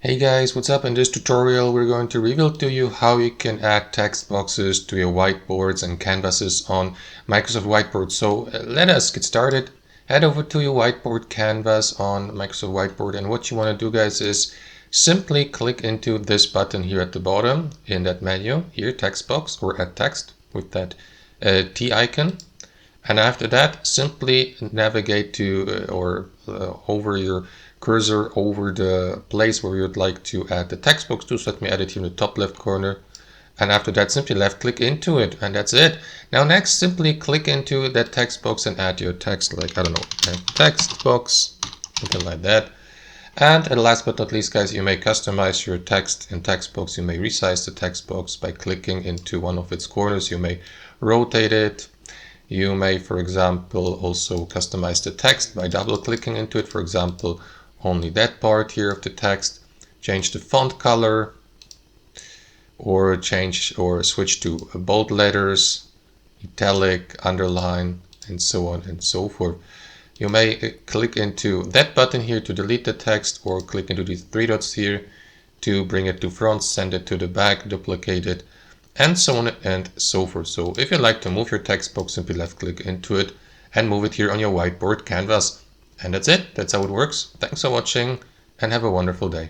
Hey guys, what's up? In this tutorial we're going to reveal to you how you can add text boxes to your whiteboards and canvases on Microsoft Whiteboard. So let us get started. Head over to your whiteboard canvas on Microsoft Whiteboard, and what you want to do, guys, is simply click into this button here at the bottom in that menu here, text box, or add text with that T icon. And after that, simply navigate to over your cursor over the place where you'd like to add the text box to. So let me add it here in the top left corner. And after that, simply left click into it, and that's it. Now next, simply click into that text box and add your text, like, I don't know, text box, something like that. And last but not least, guys, you may customize your text in text box. You may resize the text box by clicking into one of its corners. You may rotate it. You may, for example, also customize the text by double clicking into it. For example, only that part here of the text. Change the font color, or change or switch to bold letters, italic, underline, and so on and so forth. You may click into that button here to delete the text, or click into these three dots here to bring it to front, send it to the back, duplicate it, and so on and so forth. So if you'd like to move your text box, simply left click into it and move it here on your whiteboard canvas. And that's it. That's how it works. Thanks for watching and have a wonderful day.